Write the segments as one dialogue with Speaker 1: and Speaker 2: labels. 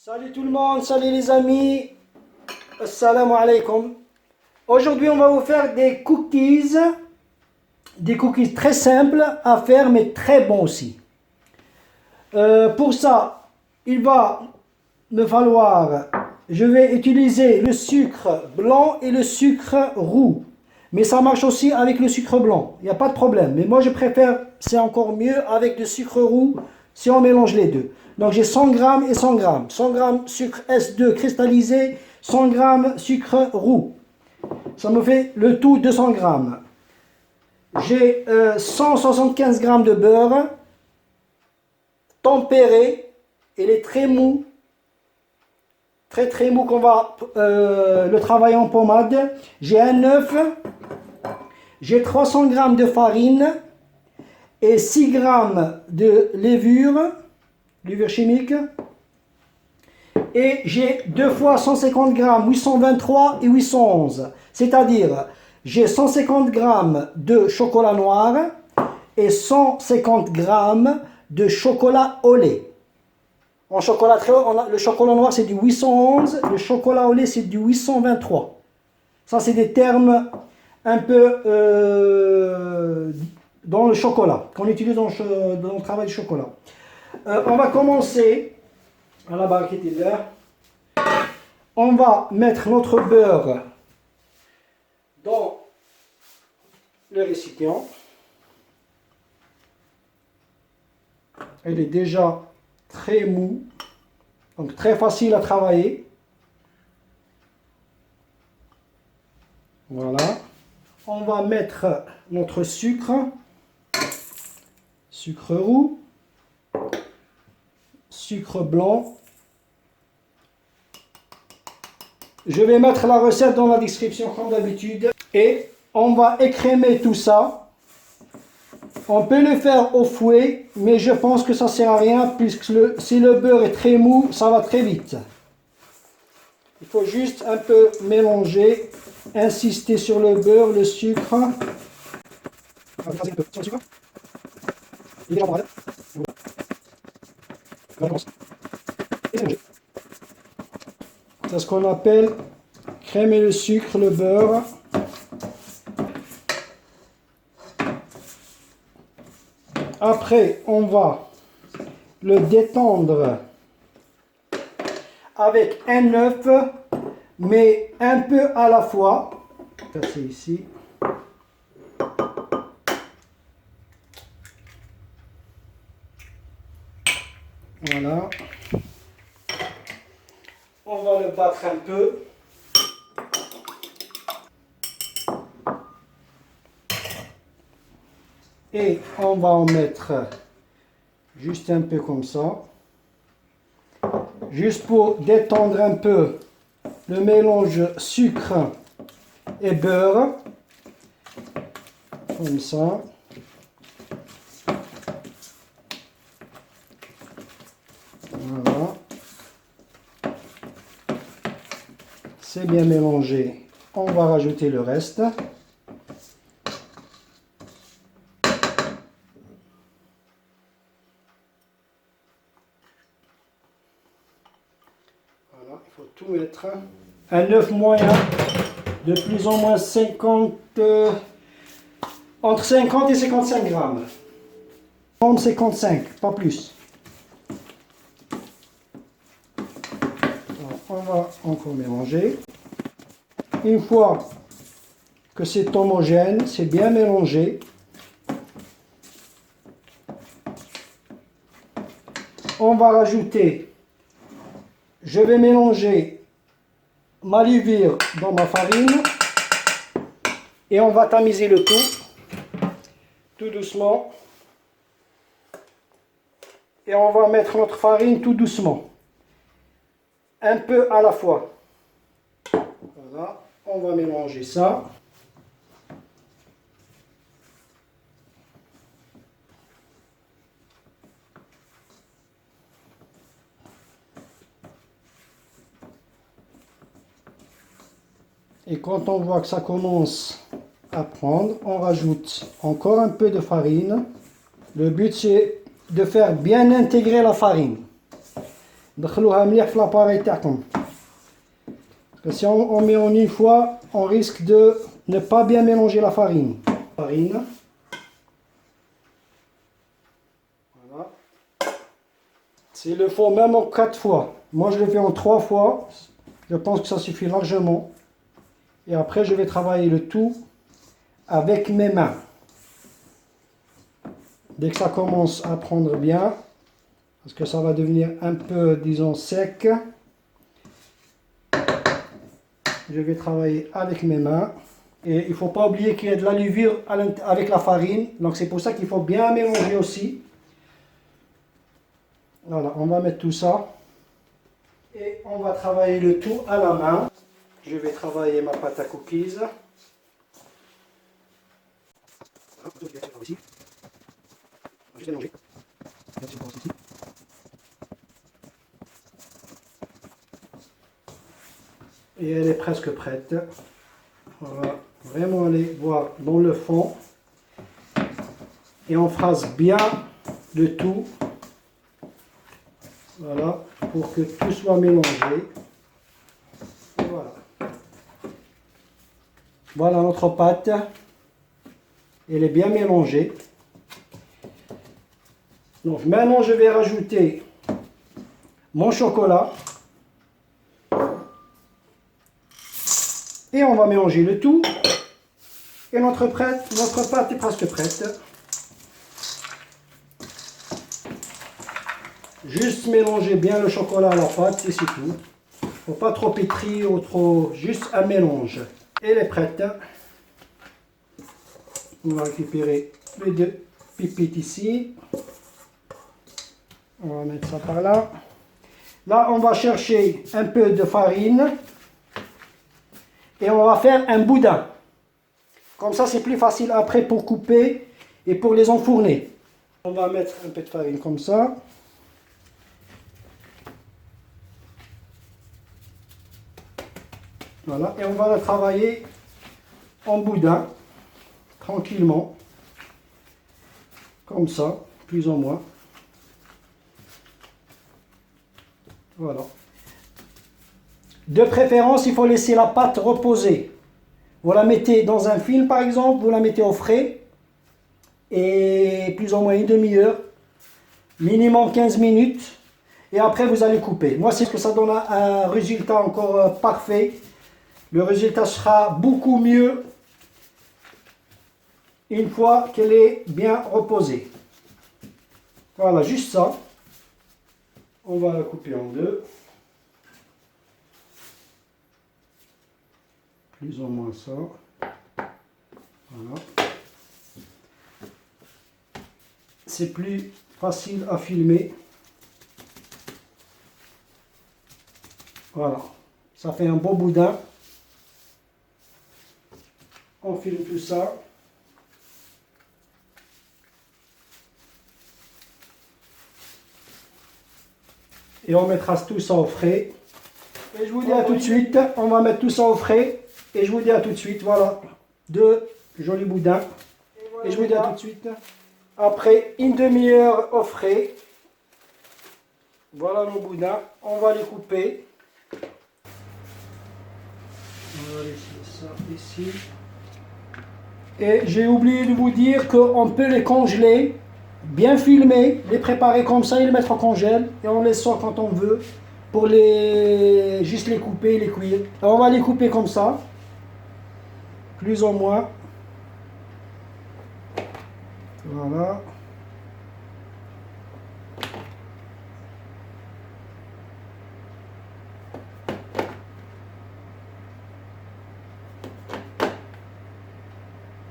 Speaker 1: Salut tout le monde, salut les amis, assalamu alaikum. Aujourd'hui on va vous faire des cookies très simples à faire mais très bons aussi. Pour ça, il va me falloir, je vais utiliser le sucre blanc et le sucre roux. Mais ça marche aussi avec le sucre blanc, il n'y a pas de problème. Mais moi je préfère, c'est encore mieux avec le sucre roux si on mélange les deux. Donc j'ai 100 g et 100 g. 100 g sucre S2 cristallisé, 100 g sucre roux. Ça me fait le tout 200 g. J'ai 175 g de beurre tempéré. Il est très mou. Très mou qu'on va le travailler en pommade. J'ai un œuf. J'ai 300 g de farine et 6 g de levure chimique. Et j'ai 2 fois 150 g, 823 et 811. C'est-à-dire, j'ai 150 g de chocolat noir et 150 g de chocolat au lait. En chocolat très haut, le chocolat noir c'est du 811, le chocolat au lait c'est du 823. Ça c'est des termes un peu dans le chocolat, qu'on utilise dans le travail du chocolat. On va commencer, à la barquette là. On va mettre notre beurre dans le récipient. Il est déjà très mou, donc très facile à travailler. Voilà. On va mettre notre sucre roux, sucre blanc. Je vais mettre la recette dans la description comme d'habitude. Et on va écrémer tout ça. On peut le faire au fouet, mais je pense que ça ne sert à rien puisque si le beurre est très mou, ça va très vite. Il faut juste un peu mélanger, insister sur le beurre, le sucre. On va écraser un peu sur le sucre. Il est déjà et mélanger. C'est ce qu'on appelle crémer le sucre, le beurre. Après, on va le détendre avec un œuf, mais un peu à la fois. Ça c'est ici. Voilà. On va le battre un peu. Et on va en mettre juste un peu comme ça. Juste pour détendre un peu le mélange sucre et beurre. Comme ça. Voilà. C'est bien mélangé. On va rajouter le reste. Voilà, il faut tout mettre. Un œuf moyen de plus ou moins 50, entre 50 et 55 grammes. 55, pas plus. Alors, on va encore mélanger. Une fois que c'est homogène, c'est bien mélangé, on va rajouter, je vais mélanger ma levure dans ma farine et on va tamiser le tout doucement. Et on va mettre notre farine tout doucement, un peu à la fois. Voilà, on va mélanger ça. Et quand on voit que ça commence à prendre, on rajoute encore un peu de farine. Le but c'est de faire bien intégrer la farine. دخلوها مليح في l'appareil تاعكم. Si on met en une fois, on risque de ne pas bien mélanger la farine. Farine. Voilà. S'il le faut même en 4 fois. Moi je le fais en 3 fois. Je pense que ça suffit largement. Et après je vais travailler le tout avec mes mains. Dès que ça commence à prendre bien, parce que ça va devenir un peu, disons, sec, je vais travailler avec mes mains. Et il ne faut pas oublier qu'il y a de la levure avec la farine. Donc c'est pour ça qu'il faut bien mélanger aussi. Voilà, on va mettre tout ça. Et on va travailler le tout à la main. Je vais travailler ma pâte à cookies. Juste mélanger. Et elle est presque prête. On va vraiment aller voir dans le fond. Et on phrase bien le tout. Voilà, pour que tout soit mélangé. Et voilà. Voilà notre pâte. Elle est bien mélangée. Donc maintenant je vais rajouter mon chocolat. Et on va mélanger le tout. Et notre pâte est presque prête. Juste mélanger bien le chocolat à la pâte et c'est tout. Il ne faut pas trop pétrir ou trop, juste un mélange. Elle est prête. On va récupérer les 2 pipettes ici. On va mettre ça par là. Là, on va chercher un peu de farine. Et on va faire un boudin. Comme ça, c'est plus facile après pour couper et pour les enfourner. On va mettre un peu de farine comme ça. Voilà, et on va la travailler en boudin, tranquillement, comme ça, plus ou moins. Voilà. De préférence, il faut laisser la pâte reposer. Vous la mettez dans un film par exemple, vous la mettez au frais, et plus ou moins une demi-heure, minimum 15 minutes, et après vous allez couper. Moi, c'est que ça donne un résultat encore parfait. Le résultat sera beaucoup mieux une fois qu'elle est bien reposée. Voilà, juste ça. On va la couper en deux. Plus ou moins ça. Voilà. C'est plus facile à filmer. Voilà. Ça fait un beau boudin. On filme tout ça. Et on mettra tout ça au frais. Et je vous dis à tout de suite. On va mettre tout ça au frais. Et je vous dis à tout de suite. Voilà. 2 jolis boudins. Et je vous dis à tout de suite. Après une demi-heure au frais. Voilà nos boudins. On va les couper. On va laisser ça ici. Et j'ai oublié de vous dire qu'on peut les congeler, bien filmer, les préparer comme ça et les mettre au congèle. Et on les sort quand on veut pour juste les couper et les cuire. Alors on va les couper comme ça, plus ou moins. Voilà.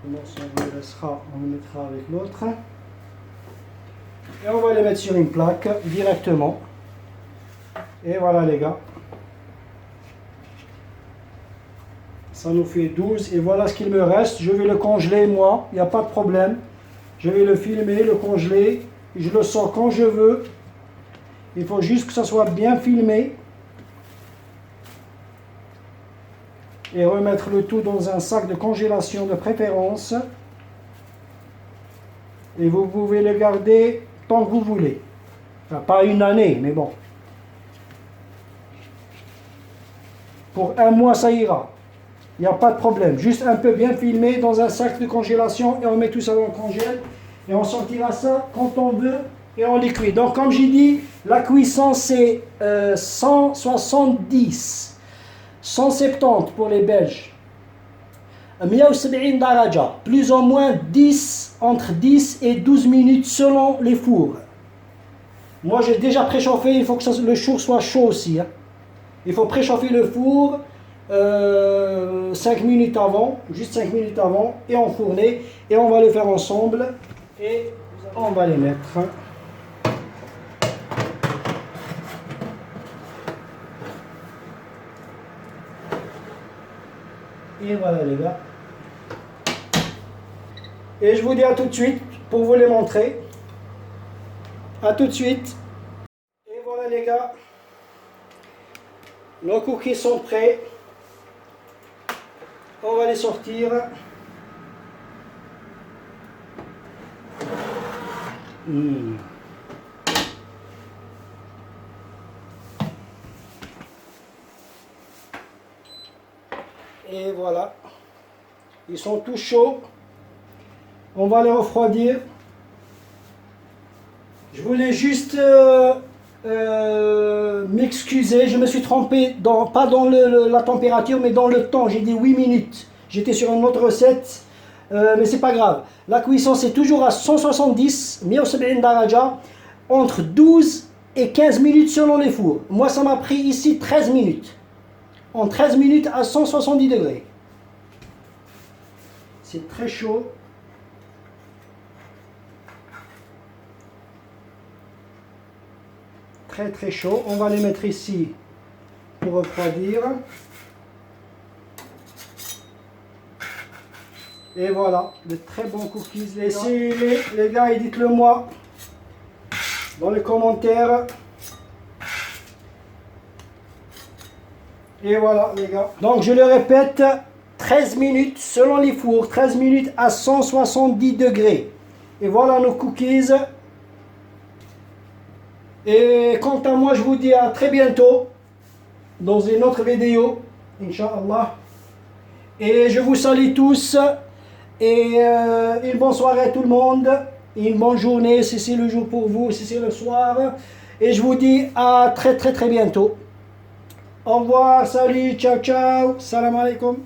Speaker 1: On le laissera, on le mettra avec l'autre. Et on va les mettre sur une plaque directement. Et voilà les gars. Ça nous fait 12 et voilà ce qu'il me reste. Je vais le congeler moi, il n'y a pas de problème. Je vais le filmer, le congeler. Je le sors quand je veux. Il faut juste que ça soit bien filmé. Et remettre le tout dans un sac de congélation de préférence. Et vous pouvez le garder tant que vous voulez. Enfin, pas une année, mais bon. Pour un mois, ça ira. Il n'y a pas de problème. Juste un peu bien filmé dans un sac de congélation et on met tout ça dans le congèle. Et on sortira ça quand on veut et on les cuit. Donc comme j'ai dit, la cuisson c'est 170, 170 pour les Belges. 170 daraja, plus ou moins 10, entre 10 et 12 minutes selon les fours. Moi j'ai déjà préchauffé, il faut que le four soit chaud aussi. Hein. Il faut préchauffer le four 5 minutes avant, juste 5 minutes avant, et enfourner. Et on va le faire ensemble. Et on va les mettre. Et voilà les gars. Et je vous dis à tout de suite pour vous les montrer. À tout de suite. Et voilà les gars. Nos cookies sont prêts. On va les sortir. Et voilà. Ils sont tous chauds. On va les refroidir. Je voulais juste m'excuser. Je me suis trompé, pas dans la température, mais dans le temps. J'ai dit 8 minutes. J'étais sur une autre recette. Mais c'est pas grave. La cuisson c'est toujours à 170, 170 daraja, entre 12 et 15 minutes selon les fours. Moi ça m'a pris ici 13 minutes. En 13 minutes à 170 degrés. C'est très chaud. Très très chaud. On va les mettre ici pour refroidir. Et voilà, de très bons cookies les gars. Les gars, et dites-le moi dans les commentaires. Et voilà les gars. Donc je le répète, 13 minutes selon les fours, 13 minutes à 170 degrés. Et voilà nos cookies. Et quant à moi, je vous dis à très bientôt dans une autre vidéo, Inch'Allah. Et je vous salue tous. Et une bonne soirée à tout le monde. Et une bonne journée si c'est le jour pour vous, si c'est le soir. Et je vous dis à très très très bientôt. Au revoir, salut, ciao ciao, salam alaikum.